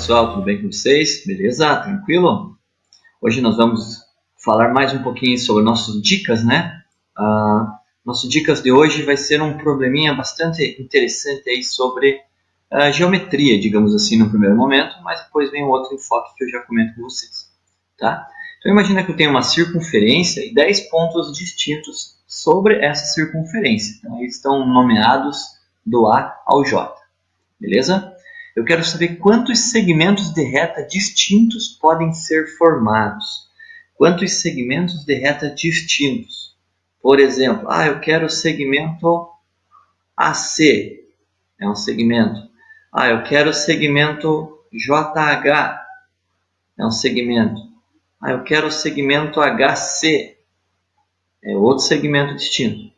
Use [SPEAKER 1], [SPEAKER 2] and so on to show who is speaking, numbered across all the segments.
[SPEAKER 1] pessoal, tudo bem com vocês? Beleza? Tranquilo? Hoje nós vamos falar mais um pouquinho sobre nossas dicas, né? Nossas dicas de hoje vai ser um probleminha bastante interessante aí sobre geometria, digamos assim, no primeiro momento, mas depois vem um outro enfoque que eu já comento com vocês, tá? Então imagina que eu tenho uma circunferência e 10 pontos distintos sobre essa circunferência. Então eles estão nomeados do A ao J, beleza? Eu quero saber quantos segmentos de reta distintos podem ser formados. Quantos segmentos de reta distintos? Por exemplo, eu quero o segmento AC. É um segmento. Eu quero o segmento JH. É um segmento. Eu quero o segmento HC. É outro segmento distinto.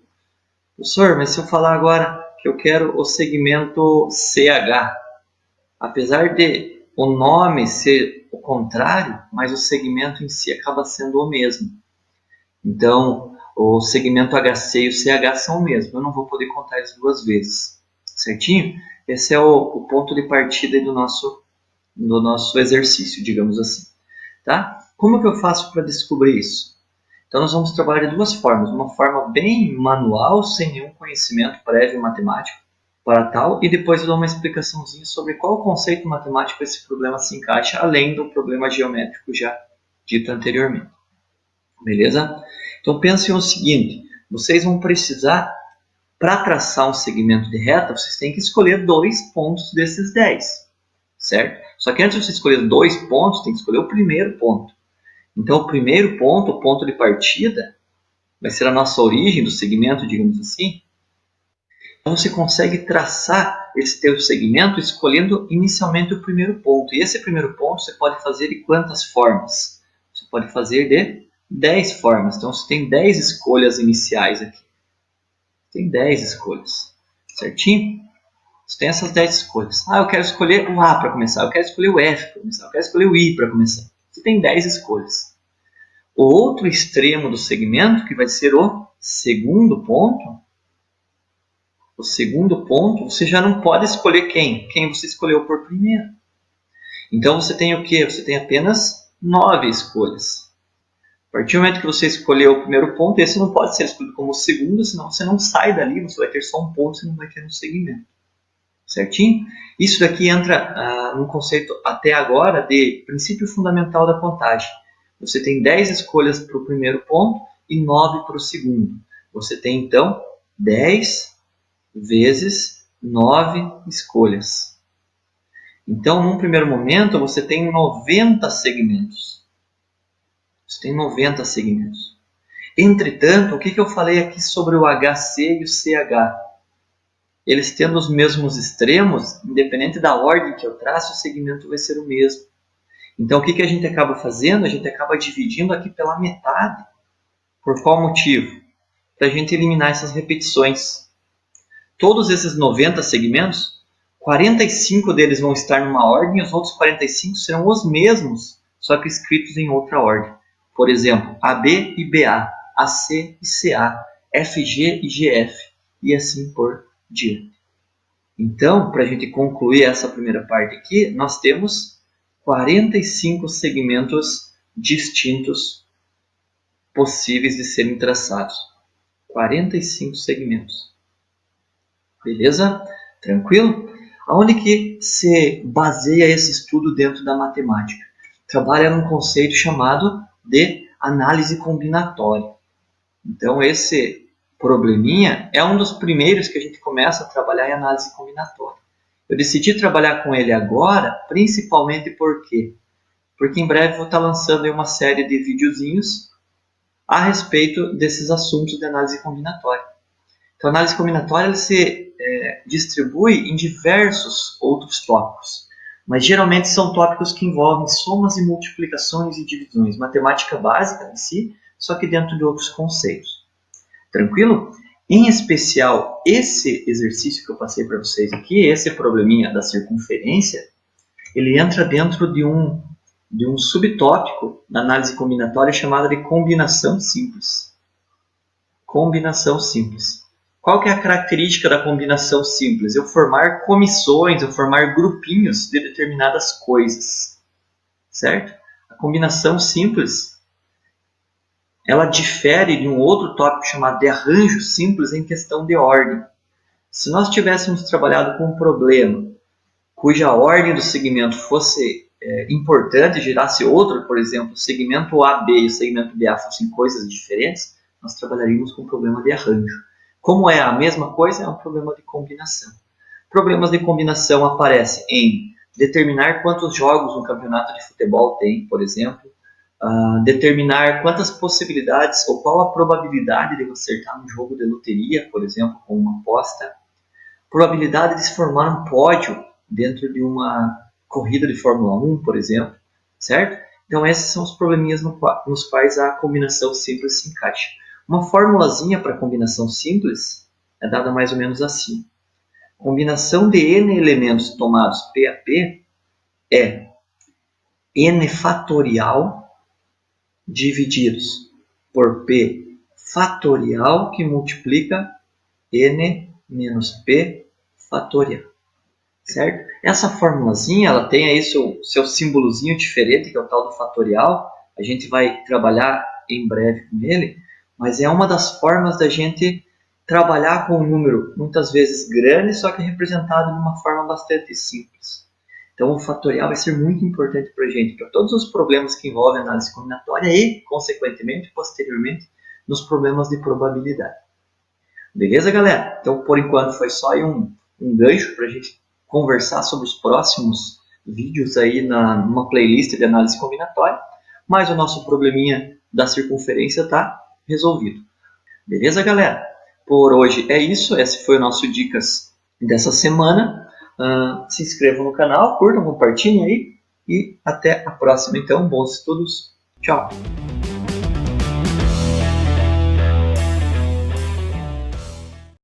[SPEAKER 1] Professor, mas se eu falar agora que eu quero o segmento CH, apesar de o nome ser o contrário, mas o segmento em si acaba sendo o mesmo. Então, o segmento HC e o CH são o mesmo. Eu não vou poder contar isso duas vezes. Certinho? Esse é o ponto de partida do nosso exercício, digamos assim. Tá? Como que eu faço para descobrir isso? Então, nós vamos trabalhar de duas formas. Uma forma bem manual, sem nenhum conhecimento prévio matemático para tal, e depois eu dou uma explicaçãozinha sobre qual conceito matemático esse problema se encaixa, além do problema geométrico já dito anteriormente. Beleza? Então pensem o seguinte, vocês vão precisar, para traçar um segmento de reta, vocês têm que escolher 2 pontos desses 10, certo? Só que antes de você escolher 2 pontos, tem que escolher o primeiro ponto. Então o primeiro ponto, o ponto de partida, vai ser a nossa origem do segmento, digamos assim. Então você consegue traçar esse teu segmento escolhendo inicialmente o primeiro ponto. E esse primeiro ponto você pode fazer de quantas formas? Você pode fazer de 10 formas. Então você tem 10 escolhas iniciais aqui. Tem 10 escolhas. Certinho? Você tem essas 10 escolhas. Eu quero escolher o A para começar. Eu quero escolher o F para começar. Eu quero escolher o I para começar. Você tem 10 escolhas. O outro extremo do segmento, que vai ser o segundo ponto, você já não pode escolher quem você escolheu por primeiro. Então você tem o quê? Você tem apenas 9 escolhas. A partir do momento que você escolheu o primeiro ponto, esse não pode ser escolhido como o segundo, senão você não sai dali, você vai ter só um ponto, você não vai ter um segmento. Certinho? Isso daqui entra num conceito até agora de princípio fundamental da contagem. Você tem 10 escolhas para o primeiro ponto e 9 para o segundo. Você tem então 10 vezes 9 escolhas. Então, num primeiro momento, você tem 90 segmentos. Você tem 90 segmentos. Entretanto, o que eu falei aqui sobre o HC e o CH? Eles tendo os mesmos extremos, independente da ordem que eu traço, o segmento vai ser o mesmo. Então, o que a gente acaba fazendo? A gente acaba dividindo aqui pela metade. Por qual motivo? Para a gente eliminar essas repetições. Todos esses 90 segmentos, 45 deles vão estar numa ordem e os outros 45 serão os mesmos, só que escritos em outra ordem. Por exemplo, AB e BA, AC e CA, FG e GF, e assim por diante. Então, para a gente concluir essa primeira parte aqui, nós temos 45 segmentos distintos possíveis de serem traçados. 45 segmentos. Beleza? Tranquilo? Aonde que se baseia esse estudo dentro da matemática? Trabalha num conceito chamado de análise combinatória. Então, esse probleminha é um dos primeiros que a gente começa a trabalhar em análise combinatória. Eu decidi trabalhar com ele agora, principalmente por quê? Porque em breve vou estar lançando uma série de videozinhos a respeito desses assuntos de análise combinatória. Então, a análise combinatória se distribui em diversos outros tópicos, mas geralmente são tópicos que envolvem somas e multiplicações e divisões, matemática básica em si, só que dentro de outros conceitos. Tranquilo? Em especial, esse exercício que eu passei para vocês aqui, esse probleminha da circunferência, ele entra dentro de um subtópico da análise combinatória chamada de combinação simples. Combinação simples. Qual que é a característica da combinação simples? Eu formar comissões, eu formar grupinhos de determinadas coisas, certo? A combinação simples, ela difere de um outro tópico chamado de arranjo simples em questão de ordem. Se nós tivéssemos trabalhado com um problema cuja ordem do segmento fosse importante, gerasse outro, por exemplo, o segmento AB e o segmento BA fossem coisas diferentes, nós trabalharíamos com um problema de arranjo. Como é a mesma coisa, é um problema de combinação. Problemas de combinação aparecem em determinar quantos jogos um campeonato de futebol tem, por exemplo, determinar quantas possibilidades ou qual a probabilidade de você acertar um jogo de loteria, por exemplo, com uma aposta, probabilidade de se formar um pódio dentro de uma corrida de Fórmula 1, por exemplo, certo? Então esses são os probleminhas nos quais a combinação simples se encaixa. Uma formulazinha para combinação simples é dada mais ou menos assim. Combinação de n elementos tomados P a P é n fatorial divididos por P fatorial que multiplica n menos P fatorial, certo? Essa formulazinha, ela tem aí seu símbolozinho diferente, que é o tal do fatorial. A gente vai trabalhar em breve com ele, mas é uma das formas da gente trabalhar com um número muitas vezes grande, só que representado de uma forma bastante simples. Então o fatorial vai ser muito importante para a gente, para todos os problemas que envolvem análise combinatória e, consequentemente, posteriormente, nos problemas de probabilidade. Beleza, galera? Então, por enquanto, foi só aí um gancho para a gente conversar sobre os próximos vídeos aí numa playlist de análise combinatória, mas o nosso probleminha da circunferência está resolvido. Beleza, galera? Por hoje é isso. Esse foi o nosso Dicas dessa semana. Se inscrevam no canal, curtam, compartilhem aí e até a próxima. Então, bons estudos. Tchau!